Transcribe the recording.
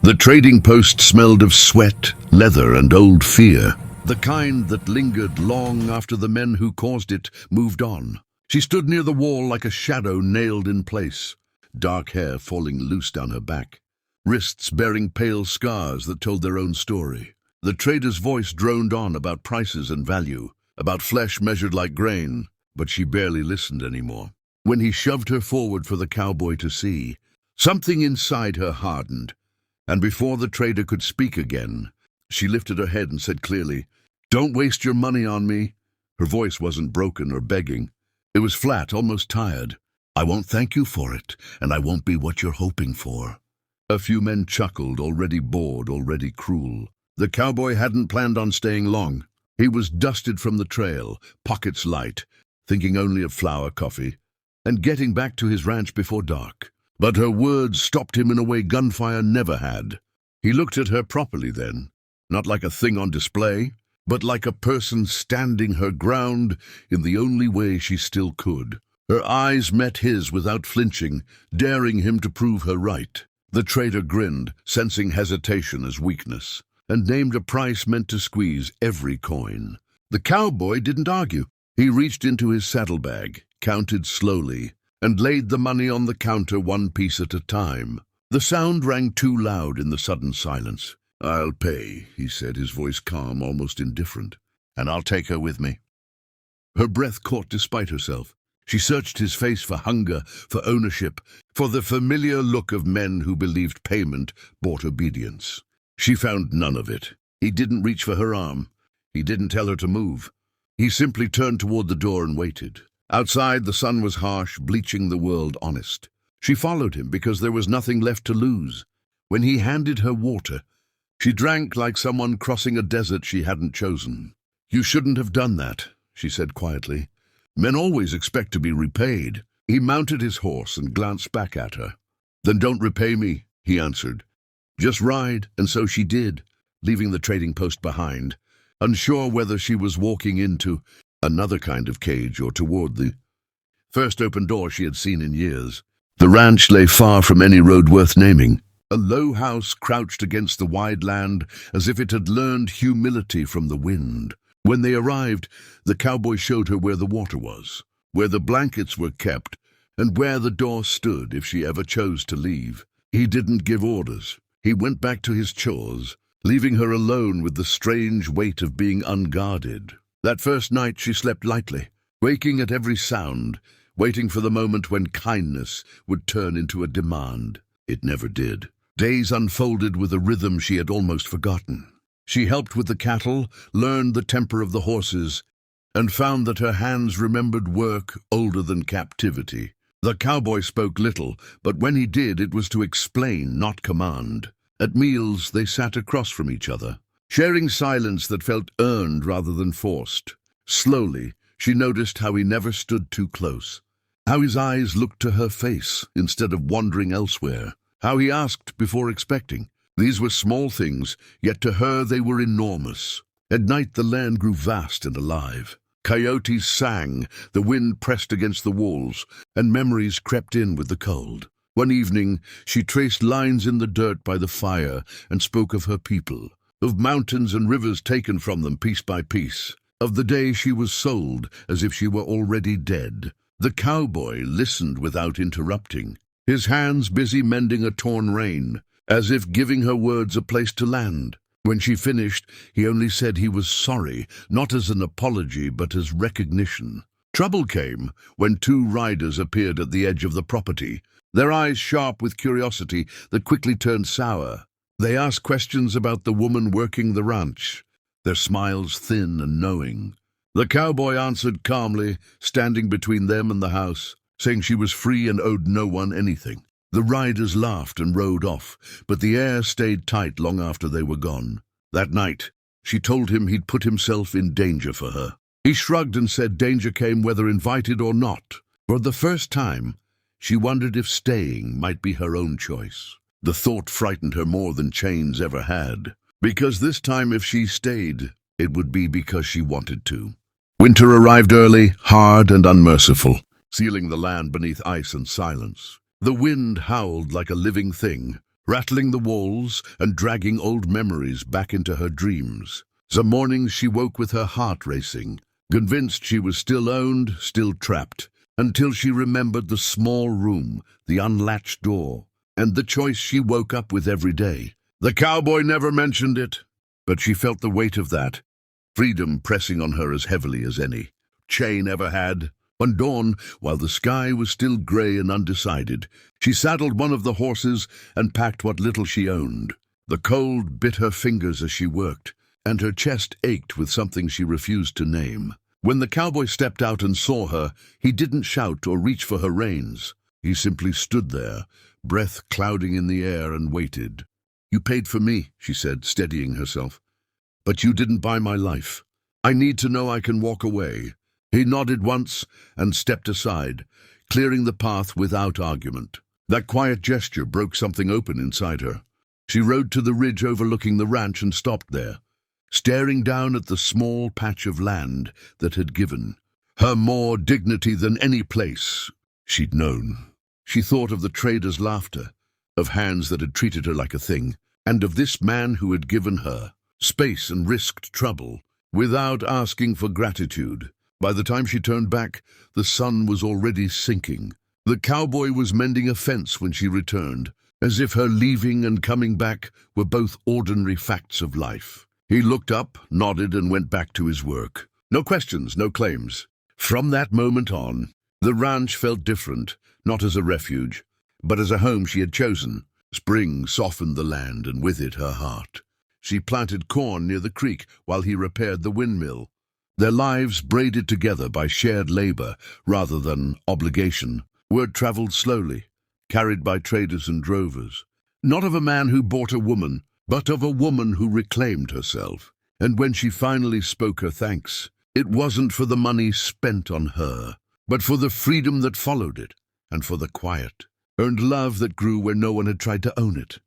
The trading post smelled of sweat, leather, and old fear, the kind that lingered long after the men who caused it moved on. She stood near the wall like a shadow nailed in place, dark hair falling loose down her back, wrists bearing pale scars that told their own story. The trader's voice droned on about prices and value, about flesh measured like grain, but she barely listened anymore. When he shoved her forward for the cowboy to see, something inside her hardened, and before the trader could speak again, she lifted her head and said clearly, "Don't waste your money on me." Her voice wasn't broken or begging. It was flat, almost tired. "I won't thank you for it, and I won't be what you're hoping for." A few men chuckled, already bored, already cruel. The cowboy hadn't planned on staying long. He was dusted from the trail, pockets light, thinking only of flour, coffee, and getting back to his ranch before dark. But her words stopped him in a way gunfire never had. He looked at her properly then, not like a thing on display, but like a person standing her ground in the only way she still could. Her eyes met his without flinching, daring him to prove her right. The trader grinned, sensing hesitation as weakness, and named a price meant to squeeze every coin. The cowboy didn't argue. He reached into his saddlebag, counted slowly, and laid the money on the counter one piece at a time. The sound rang too loud in the sudden silence. "I'll pay," he said, his voice calm, almost indifferent. "And I'll take her with me." Her breath caught despite herself. She searched his face for hunger, for ownership, for the familiar look of men who believed payment bought obedience. She found none of it. He didn't reach for her arm. He didn't tell her to move. He simply turned toward the door and waited. Outside, the sun was harsh, bleaching the world honest. She followed him because there was nothing left to lose. When he handed her water, she drank like someone crossing a desert she hadn't chosen. "You shouldn't have done that," she said quietly. "Men always expect to be repaid." He mounted his horse and glanced back at her. "Then don't repay me," he answered. "Just ride," and so she did, leaving the trading post behind, unsure whether she was walking into another kind of cage or toward the first open door she had seen in years. The ranch lay far from any road worth naming. A low house crouched against the wide land as if it had learned humility from the wind. When they arrived, the cowboy showed her where the water was, where the blankets were kept, and where the door stood if she ever chose to leave. He didn't give orders. He went back to his chores, leaving her alone with the strange weight of being unguarded. That first night she slept lightly, waking at every sound, waiting for the moment when kindness would turn into a demand. It never did. Days unfolded with a rhythm she had almost forgotten. She helped with the cattle, learned the temper of the horses, and found that her hands remembered work older than captivity. The cowboy spoke little, but when he did, it was to explain, not command. At meals, they sat across from each other, sharing silence that felt earned rather than forced. Slowly, she noticed how he never stood too close, how his eyes looked to her face instead of wandering elsewhere, how he asked before expecting. These were small things, yet to her they were enormous. At night the land grew vast and alive. Coyotes sang, the wind pressed against the walls, and memories crept in with the cold. One evening, she traced lines in the dirt by the fire and spoke of her people, of mountains and rivers taken from them piece by piece, of the day she was sold as if she were already dead. The cowboy listened without interrupting, his hands busy mending a torn rein, as if giving her words a place to land. When she finished, he only said he was sorry, not as an apology but as recognition. Trouble came when two riders appeared at the edge of the property, their eyes sharp with curiosity that quickly turned sour. They asked questions about the woman working the ranch, their smiles thin and knowing. The cowboy answered calmly, standing between them and the house, saying she was free and owed no one anything. The riders laughed and rode off, but the air stayed tight long after they were gone. That night, she told him he'd put himself in danger for her. He shrugged and said danger came whether invited or not. For the first time, she wondered if staying might be her own choice. The thought frightened her more than chains ever had, because this time if she stayed, it would be because she wanted to. Winter arrived early, hard and unmerciful, sealing the land beneath ice and silence. The wind howled like a living thing, rattling the walls and dragging old memories back into her dreams. Some mornings she woke with her heart racing, convinced she was still owned, still trapped, until she remembered the small room, the unlatched door, and the choice she woke up with every day. The cowboy never mentioned it, but she felt the weight of that, freedom pressing on her as heavily as any chain ever had. One dawn, while the sky was still grey and undecided, she saddled one of the horses and packed what little she owned. The cold bit her fingers as she worked, and her chest ached with something she refused to name. When the cowboy stepped out and saw her, he didn't shout or reach for her reins. He simply stood there, breath clouding in the air, and waited. "You paid for me," she said, steadying herself. "But you didn't buy my life. I need to know I can walk away." He nodded once and stepped aside, clearing the path without argument. That quiet gesture broke something open inside her. She rode to the ridge overlooking the ranch and stopped there, staring down at the small patch of land that had given her more dignity than any place she'd known. She thought of the trader's laughter, of hands that had treated her like a thing, and of this man who had given her space and risked trouble without asking for gratitude. By the time she turned back, the sun was already sinking. The cowboy was mending a fence when she returned, as if her leaving and coming back were both ordinary facts of life. He looked up, nodded, and went back to his work. No questions, no claims. From that moment on, the ranch felt different, not as a refuge, but as a home she had chosen. Spring softened the land, and with it her heart. She planted corn near the creek while he repaired the windmill. Their lives braided together by shared labor rather than obligation. Word traveled slowly, carried by traders and drovers. Not of a man who bought a woman, but of a woman who reclaimed herself. And when she finally spoke her thanks, it wasn't for the money spent on her, but for the freedom that followed it, and for the quiet, earned love that grew where no one had tried to own it.